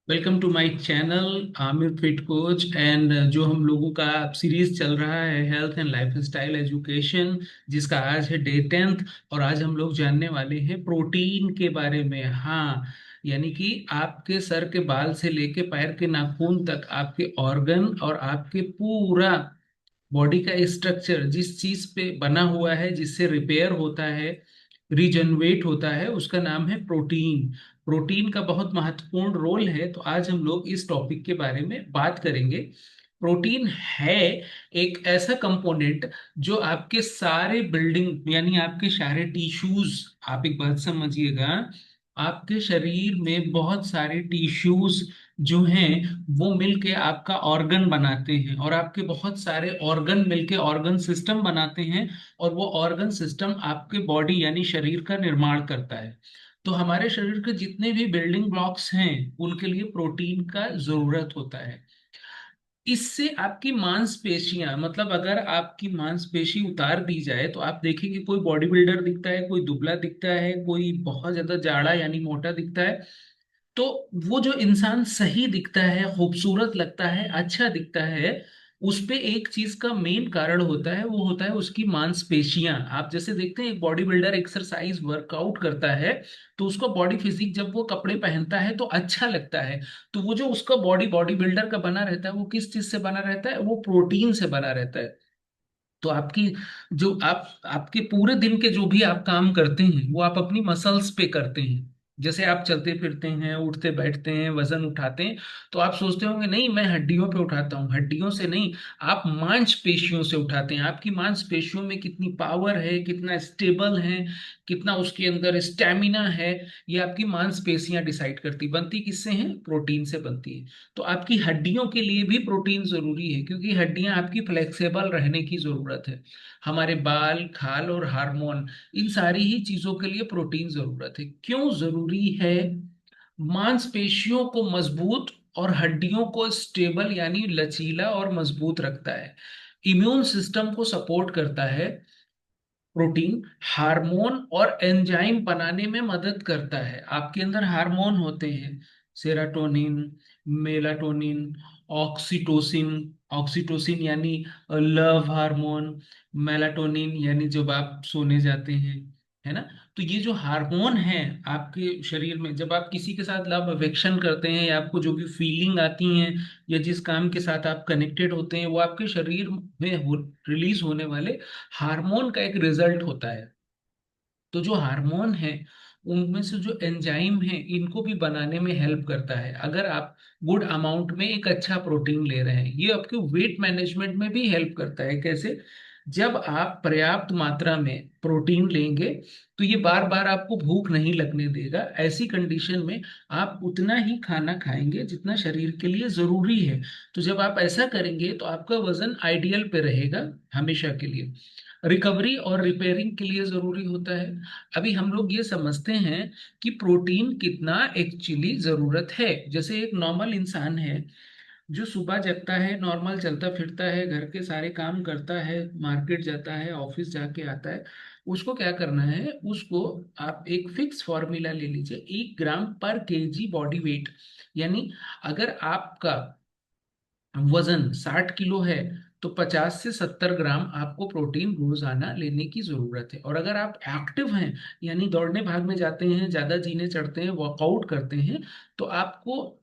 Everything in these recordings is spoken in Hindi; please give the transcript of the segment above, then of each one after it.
Welcome to my channel Aamir fit coach and जो हम लोगों का सीरीज चल रहा है health and lifestyle education, जिसका आज है डे 10th। और आज हम लोग जानने वाले हैं प्रोटीन के बारे में। हाँ, यानी कि आपके सर के बाल से लेके पैर के नाखून तक आपके ऑर्गन और आपके पूरा बॉडी का स्ट्रक्चर जिस चीज पे बना हुआ है, जिससे रिपेयर होता है, रिजनरेट होता है, उसका नाम है प्रोटीन। प्रोटीन का बहुत महत्वपूर्ण रोल है, तो आज हम लोग इस टॉपिक के बारे में बात करेंगे। प्रोटीन है एक ऐसा कंपोनेंट जो आपके सारे बिल्डिंग यानी आपके सारे टिश्यूज, आप एक बात समझिएगा, आपके शरीर में बहुत सारे टिश्यूज जो हैं वो मिलके आपका ऑर्गन बनाते हैं, और आपके बहुत सारे ऑर्गन मिलके ऑर्गन सिस्टम बनाते हैं, और वो ऑर्गन सिस्टम आपके बॉडी यानी शरीर का निर्माण करता है। तो हमारे शरीर के जितने भी बिल्डिंग ब्लॉक्स हैं उनके लिए प्रोटीन का जरूरत होता है। इससे आपकी मांसपेशियां, मतलब अगर आपकी मांसपेशी उतार दी जाए तो आप देखेंगे कोई बॉडी बिल्डर दिखता है, कोई दुबला दिखता है, कोई बहुत ज्यादा जाड़ा यानी मोटा दिखता है। तो वो जो इंसान सही दिखता है, खूबसूरत लगता है, अच्छा दिखता है, उस पे एक चीज का मेन कारण होता है, वो होता है उसकी मांसपेशियां। आप जैसे देखते हैं एक बॉडी बिल्डर एक्सरसाइज वर्कआउट करता है, तो उसका बॉडी फिजिक जब वो कपड़े पहनता है तो अच्छा लगता है। तो वो जो उसका बॉडी बॉडी बिल्डर का बना रहता है वो किस चीज से बना रहता है? वो प्रोटीन से बना रहता है। तो आपकी जो आपके पूरे दिन के जो भी आप काम करते हैं वो आप अपनी मसल्स पे करते हैं। जैसे आप चलते फिरते हैं, उठते बैठते हैं, वजन उठाते हैं, तो आप सोचते होंगे नहीं मैं हड्डियों पे उठाता हूँ। हड्डियों से नहीं, आप मांसपेशियों से उठाते हैं। आपकी मांसपेशियों में कितनी पावर है, कितना स्टेबल है, कितना उसके अंदर स्टेमिना है, ये आपकी मांसपेशियां डिसाइड करती। बनती किससे हैं? प्रोटीन से बनती है। तो आपकी हड्डियों के लिए भी प्रोटीन जरूरी है, क्योंकि हड्डियां आपकी फ्लेक्सिबल रहने की जरूरत है। हमारे बाल, खाल और हार्मोन, इन सारी ही चीजों के लिए प्रोटीन जरूरत है। क्यों जरूरी है? मांसपेशियों को मजबूत और हड्डियों को स्टेबल यानी लचीला और मजबूत रखता है। इम्यून सिस्टम को सपोर्ट करता है। प्रोटीन हार्मोन और एंजाइम बनाने में मदद करता है। आपके अंदर हार्मोन होते हैं, सेराटोनिन, मेलाटोनिन, ऑक्सीटोसिन। ऑक्सीटोसिन यानी लव हार्मोन, मेलाटोनिन यानी जब आप सोने जाते हैं, है ना? तो ये जो हार्मोन है आपके शरीर में, जब आप किसी के साथ लव अफेक्शन करते हैं या आपको जो भी फीलिंग आती हैं या जिस काम के साथ आप कनेक्टेड होते हैं, वो आपके शरीर में रिलीज होने वाले हार्मोन का एक रिजल्ट होता है। तो जो हार्मोन है उनमें से जो एंजाइम है इनको भी बनाने में हेल्प करता है। अगर आप गुड अमाउंट में एक अच्छा प्रोटीन ले रहे हैं, ये आपके वेट मैनेजमेंट में भी हेल्प करता है। कैसे? जब आप पर्याप्त मात्रा में प्रोटीन लेंगे तो ये बार बार आपको भूख नहीं लगने देगा। ऐसी कंडीशन में आप उतना ही खाना खाएंगे जितना शरीर के लिए जरूरी है। तो जब आप ऐसा करेंगे तो आपका वजन आइडियल पे रहेगा हमेशा के लिए। रिकवरी और रिपेयरिंग के लिए जरूरी होता है। अभी हम लोग ये समझते हैं कि प्रोटीन कितना एक्चुअली जरूरत है। जैसे एक नॉर्मल इंसान है जो सुबह जगता है, नॉर्मल चलता फिरता है, घर के सारे काम करता है, मार्केट जाता है, ऑफिस जाके आता है, उसको क्या करना है? उसको आप एक फिक्स फॉर्मूला ले लीजिए, 1 ग्राम पर केजी बॉडी वेट। यानी अगर आपका वजन 60 किलो है तो 50 से 70 ग्राम आपको प्रोटीन रोजाना लेने की जरूरत है। और अगर आप एक्टिव हैं यानी दौड़ने भागने जाते हैं, ज्यादा जीने चढ़ते हैं, वर्कआउट करते हैं, तो आपको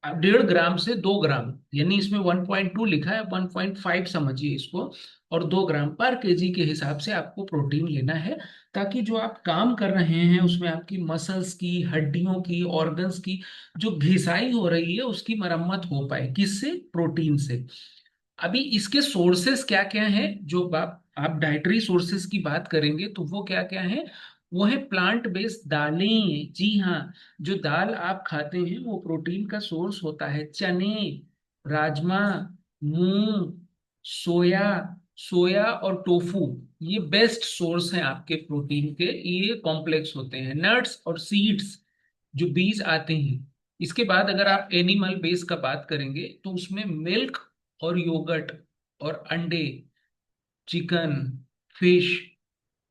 1.5 ग्राम से 2 ग्राम, यानी इसमें 1.2 लिखा है, 1.5 समझिए इसको, और 2 ग्राम पर केजी के हिसाब से आपको प्रोटीन लेना है। ताकि जो आप काम कर रहे हैं उसमें आपकी मसल्स की, हड्डियों की, ऑर्गन्स की जो घिसाई हो रही है उसकी मरम्मत हो पाए। किससे? प्रोटीन से। अभी इसके सोर्सेस क्या क्या हैं? जो आप डाइटरी सोर्सेस की बात करेंगे तो वो क्या क्या है? वो है प्लांट बेस्ड दालें। जी हाँ, जो दाल आप खाते हैं वो प्रोटीन का सोर्स होता है। चने, राजमा, मूंग, सोया, सोया और टोफू, ये बेस्ट सोर्स हैं आपके प्रोटीन के। ये कॉम्प्लेक्स होते हैं। नट्स और सीड्स, जो बीज आते हैं। इसके बाद अगर आप एनिमल बेस का बात करेंगे तो उसमें मिल्क और योगर्ट और अंडे, चिकन, फिश,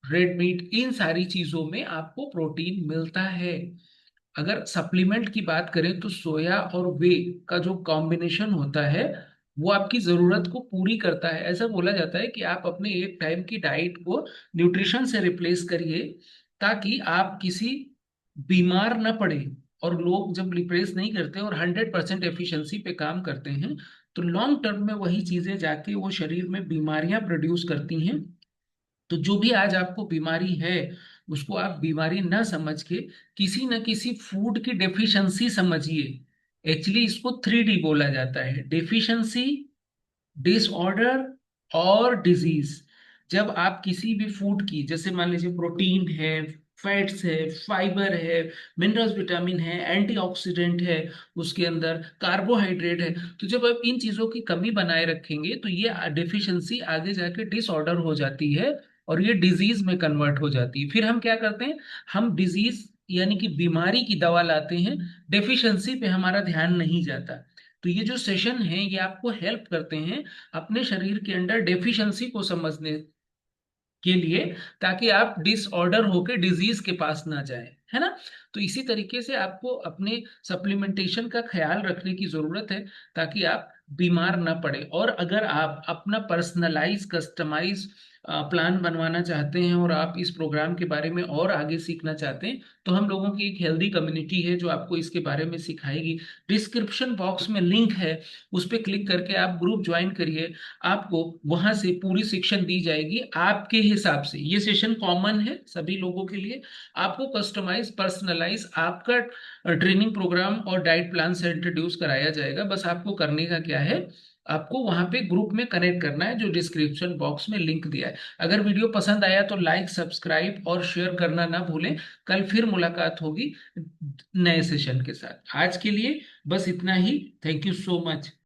रेड मीट, इन सारी चीजों में आपको प्रोटीन मिलता है। अगर सप्लीमेंट की बात करें तो सोया और वे का जो कॉम्बिनेशन होता है वो आपकी जरूरत को पूरी करता है। ऐसा बोला जाता है कि आप अपने एक टाइम की डाइट को न्यूट्रिशन से रिप्लेस करिए, ताकि आप किसी बीमार न पड़े। और लोग जब रिप्लेस नहीं करते और 100% एफिशिएंसी पे काम करते हैं, तो लॉन्ग टर्म में वही चीजें जाके वो शरीर में बीमारियां प्रोड्यूस करती हैं। तो जो भी आज आपको बीमारी है, उसको आप बीमारी ना समझ के किसी न किसी फूड की डेफिशिएंसी समझिए। एक्चुअली इसको 3D बोला जाता है: डेफिशिएंसी, डिसऑर्डर और डिजीज। जब आप किसी भी फूड की, जैसे मान लीजिए प्रोटीन है, फैट्स है, फाइबर है, मिनरल्स, विटामिन है, एंटीऑक्सीडेंट है, उसके अंदर कार्बोहाइड्रेट है, तो जब आप इन चीजों की कमी बनाए रखेंगे तो ये डेफिशिएंसी आगे जाके डिसऑर्डर हो जाती है और ये डिजीज में कन्वर्ट हो जाती है। फिर हम क्या करते हैं, हम डिजीज यानी कि बीमारी की दवा लाते हैं, डेफिशिएंसी पे हमारा ध्यान नहीं जाता। तो ये जो सेशन है ये आपको हेल्प करते हैं अपने शरीर के अंदर डेफिशिएंसी को समझने के लिए, ताकि आप डिसऑर्डर होकर डिजीज के पास ना जाए, है ना। तो इसी तरीके से आपको अपने सप्लीमेंटेशन का ख्याल रखने की जरूरत है, ताकि आप बीमार ना पड़े। और अगर आप अपना पर्सनलाइज कस्टमाइज प्लान बनवाना चाहते हैं और आप इस प्रोग्राम के बारे में और आगे सीखना चाहते हैं, तो हम लोगों की एक हेल्दी कम्युनिटी है जो आपको इसके बारे में सिखाएगी। डिस्क्रिप्शन बॉक्स में लिंक है, उस पर क्लिक करके आप ग्रुप ज्वाइन करिए। आपको वहां से पूरी शिक्षण दी जाएगी आपके हिसाब से। ये सेशन कॉमन है सभी लोगों के लिए। आपको कस्टमाइज पर्सनलाइज आपका ट्रेनिंग प्रोग्राम और डाइट प्लान से इंट्रोड्यूस कराया जाएगा। बस आपको करने का क्या है, आपको वहां पे ग्रुप में कनेक्ट करना है जो डिस्क्रिप्शन बॉक्स में लिंक दिया है। अगर वीडियो पसंद आया तो लाइक, सब्सक्राइब और शेयर करना ना भूलें। कल फिर मुलाकात होगी नए सेशन के साथ। आज के लिए बस इतना ही। Thank you so much.